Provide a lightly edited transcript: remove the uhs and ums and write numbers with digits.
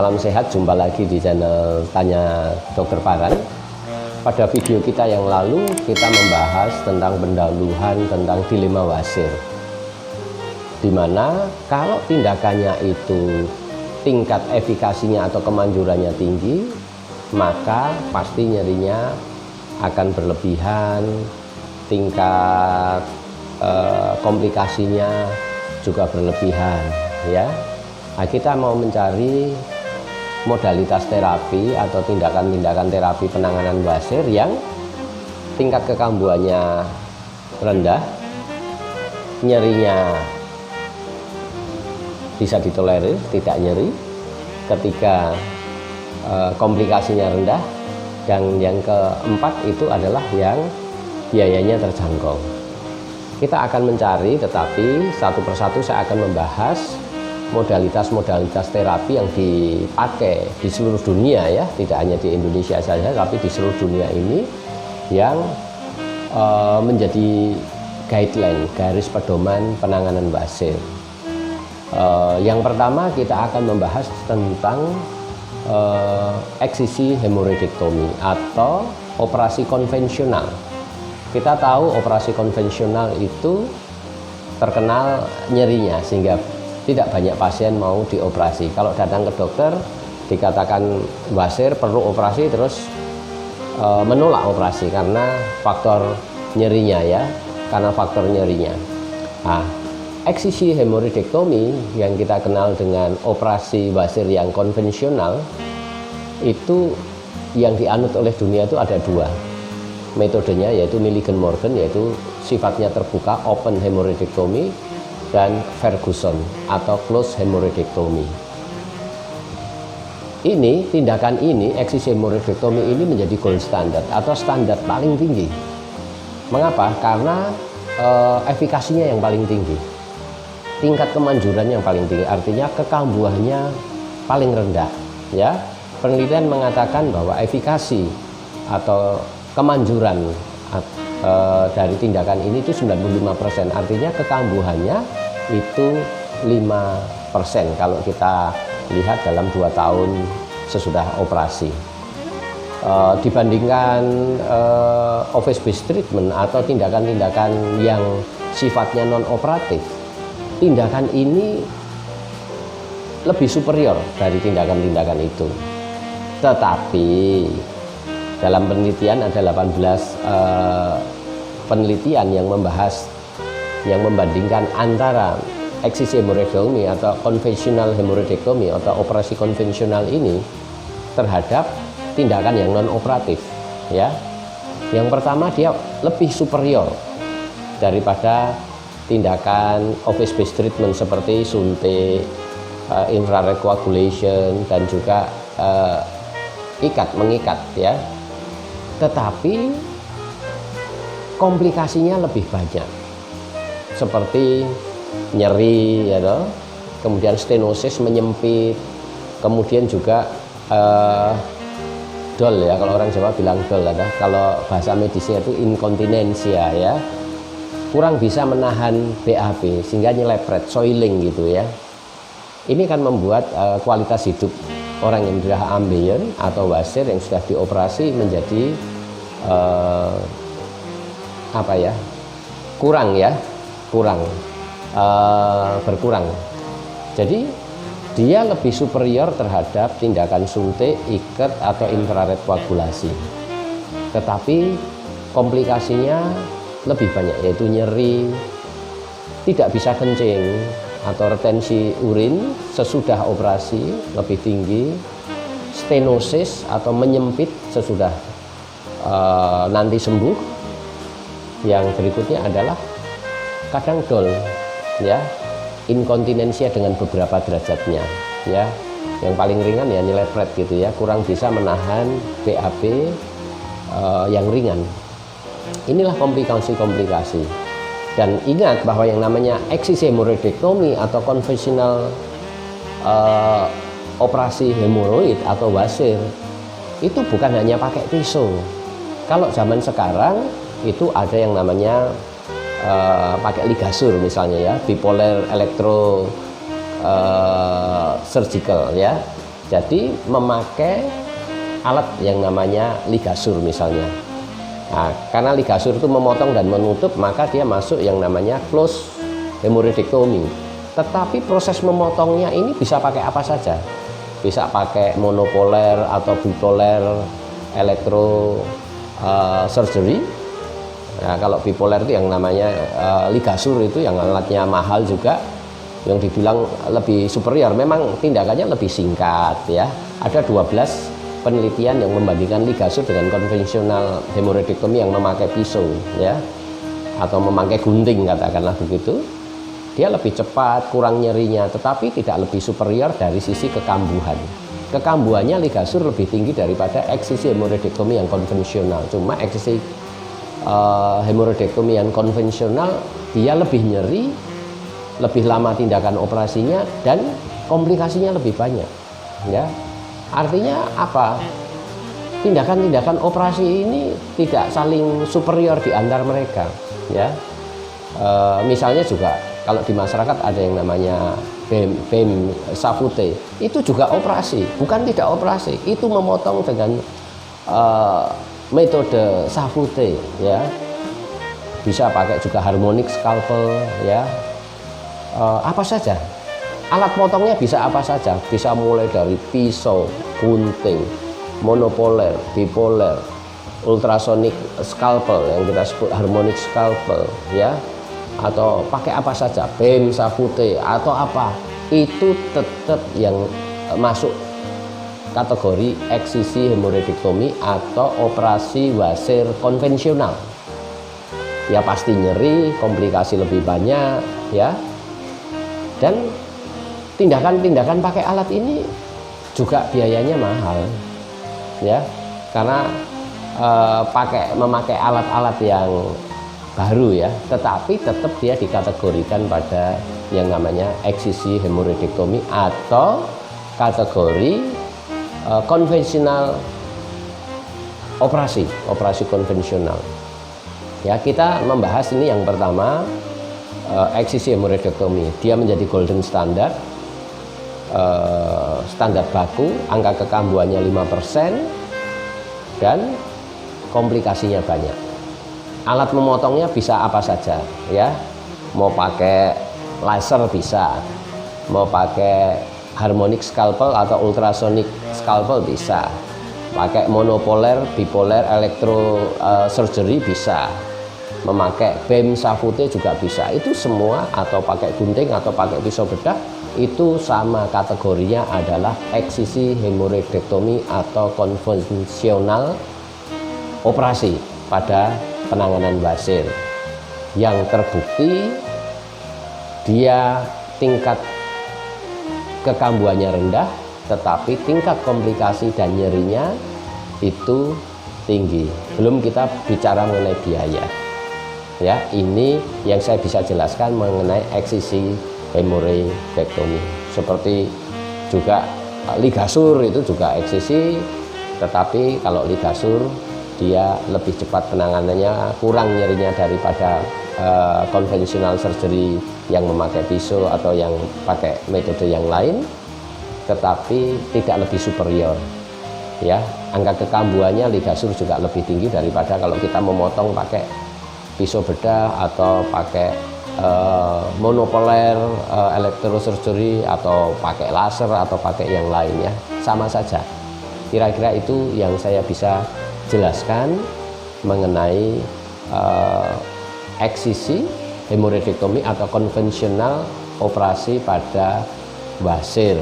salam sehat, jumpa lagi di channel Tanya Dokter Farhan. Pada video kita yang lalu kita membahas tentang pendahuluan tentang dilema wasir, dimana kalau tindakannya itu tingkat efikasinya atau kemanjurannya tinggi, maka pasti nyerinya akan berlebihan, tingkat komplikasinya juga berlebihan, ya. Nah, kita mau mencari modalitas terapi atau tindakan-tindakan terapi penanganan wasir yang tingkat kekambuhannya rendah, nyerinya bisa ditolerir, tidak nyeri, ketika komplikasinya rendah, dan yang keempat itu adalah yang biayanya terjangkau. Kita akan mencari, tetapi satu persatu saya akan membahas modalitas-modalitas terapi yang dipakai di seluruh dunia, ya, tidak hanya di Indonesia saja, tapi di seluruh dunia ini yang menjadi guideline, garis pedoman penanganan wasir. Yang pertama kita akan membahas tentang eksisi hemoroidektomi atau operasi konvensional. Kita tahu operasi konvensional itu terkenal nyerinya sehingga tidak banyak pasien mau dioperasi. Kalau datang ke dokter dikatakan wasir perlu operasi, terus menolak operasi karena faktor nyerinya, ya, karena faktor nyerinya. Nah, eksisi hemoroidektomi yang kita kenal dengan operasi wasir yang konvensional itu yang dianut oleh dunia itu ada dua metodenya, yaitu Milligan-Morgan, yaitu sifatnya terbuka, open hemoroidektomi, dan Ferguson atau close hemoroidektomi. Tindakan ini, eksisi hemoroidektomi ini menjadi gold standard atau standar paling tinggi. Mengapa? Karena efikasinya yang paling tinggi, tingkat kemanjurannya yang paling tinggi, artinya kekambuhannya paling rendah, ya. Penelitian mengatakan bahwa efikasi atau kemanjuran dari tindakan ini itu 95%, artinya kekambuhannya itu 5% kalau kita lihat dalam 2 tahun sesudah operasi. Dibandingkan office based treatment atau tindakan-tindakan yang sifatnya non operatif, tindakan ini lebih superior dari tindakan-tindakan itu. Tetapi dalam penelitian ada 18 penelitian yang membandingkan antara eksisi hemoroidektomi atau konvensional hemoroidektomi atau operasi konvensional ini terhadap tindakan yang non operatif, ya. Yang pertama, dia lebih superior daripada tindakan office based treatment seperti suntik, infrared coagulation, dan juga mengikat, ya. Tetapi komplikasinya lebih banyak, seperti nyeri, ya toh, kemudian stenosis menyempit, kemudian juga dol, ya, kalau orang Jawa bilang dol, ya, kalau bahasa medisnya itu inkontinensia, ya, kurang bisa menahan BAB sehingga nyelepret, soiling gitu, ya. Ini kan membuat kualitas hidup orang yang sudah ambeien atau wasir yang sudah dioperasi menjadi berkurang. Jadi dia lebih superior terhadap tindakan suntik, ikat, atau infrared koagulasi. Tetapi komplikasinya lebih banyak, yaitu nyeri, tidak bisa kencing, atau retensi urin sesudah operasi lebih tinggi, stenosis atau menyempit sesudah nanti sembuh. Yang berikutnya adalah kadang dol, ya, inkontinensia dengan beberapa derajatnya, ya. Yang paling ringan ya nyelepret gitu, ya, kurang bisa menahan BAB yang ringan. Inilah komplikasi-komplikasi. Dan ingat bahwa yang namanya eksisi hemoroidektomi atau konvensional operasi hemoroid atau wasir itu bukan hanya pakai pisau. Kalau zaman sekarang itu ada yang namanya pakai ligasur misalnya, ya, bipolar electro surgical, ya. Jadi memakai alat yang namanya ligasur misalnya. Nah, karena ligasur itu memotong dan menutup, maka dia masuk yang namanya close hemoroidectomy. Tetapi proses memotongnya ini bisa pakai apa saja. Bisa pakai monopoler atau bipolar elektro surgery. Nah, kalau bipolar itu yang namanya ligasur, itu yang alatnya mahal juga, yang dibilang lebih superior. Memang tindakannya lebih singkat ya. Ada 12 penelitian yang membandingkan ligasur dengan konvensional hemoroidectomy yang memakai pisau ya, atau memakai gunting katakanlah begitu. Dia lebih cepat, kurang nyerinya, tetapi tidak lebih superior dari sisi kekambuhan. Kekambuhannya ligasur lebih tinggi daripada eksisi hemoroidectomy yang konvensional. Cuma eksisi hemoroidectomy yang konvensional dia lebih nyeri, lebih lama tindakan operasinya, dan komplikasinya lebih banyak ya. Artinya apa? Tindakan-tindakan operasi ini tidak saling superior di antar mereka ya. Misalnya juga kalau di masyarakat ada yang namanya BEM Safute, itu juga operasi, bukan tidak operasi, itu memotong dengan metode Safute ya. Bisa pakai juga harmonic scalpel ya. Apa saja alat potongnya bisa apa saja, bisa mulai dari pisau, gunting, monopoler, bipolar, ultrasonic scalpel yang kita sebut harmonic scalpel ya, atau pakai apa saja, BEM Safute atau apa, itu tetap yang masuk kategori eksisi hemoroidectomy atau operasi wasir konvensional. Ya pasti nyeri, komplikasi lebih banyak ya, dan tindakan-tindakan pakai alat ini juga biayanya mahal ya, karena memakai alat-alat yang baru ya, tetapi tetap dia dikategorikan pada yang namanya eksisi hemoroidectomy atau kategori konvensional operasi konvensional ya. Kita membahas ini yang pertama, eksisi hemoroidectomy. Dia menjadi golden standard, standar baku, angka kekambuhannya 5% dan komplikasinya banyak. Alat memotongnya bisa apa saja ya, mau pakai laser bisa, mau pakai harmonic scalpel atau ultrasonic scalpel bisa, pakai monopoler, bipolar, elektro surgery bisa, memakai BEM Safute juga bisa. Itu semua, atau pakai gunting atau pakai pisau bedah, itu sama kategorinya adalah eksisi hemoroidectomy atau konvensional operasi pada penanganan wasir yang terbukti dia tingkat kekambuhannya rendah, tetapi tingkat komplikasi dan nyerinya itu tinggi. Belum kita bicara mengenai biaya ya. Ini yang saya bisa jelaskan mengenai eksisi hemoroidectomy. Seperti juga ligasur itu juga eksisi, tetapi kalau ligasur dia lebih cepat penanganannya, kurang nyerinya daripada konvensional surgery yang memakai pisau atau yang pakai metode yang lain, tetapi tidak lebih superior ya. Angka kekambuhannya ligasur juga lebih tinggi daripada kalau kita memotong pakai pisau bedah atau pakai monopoler elektrosurgery atau pakai laser atau pakai yang lainnya, sama saja. Kira-kira itu yang saya bisa jelaskan mengenai eksisi hemoroidectomy atau konvensional operasi pada wasir.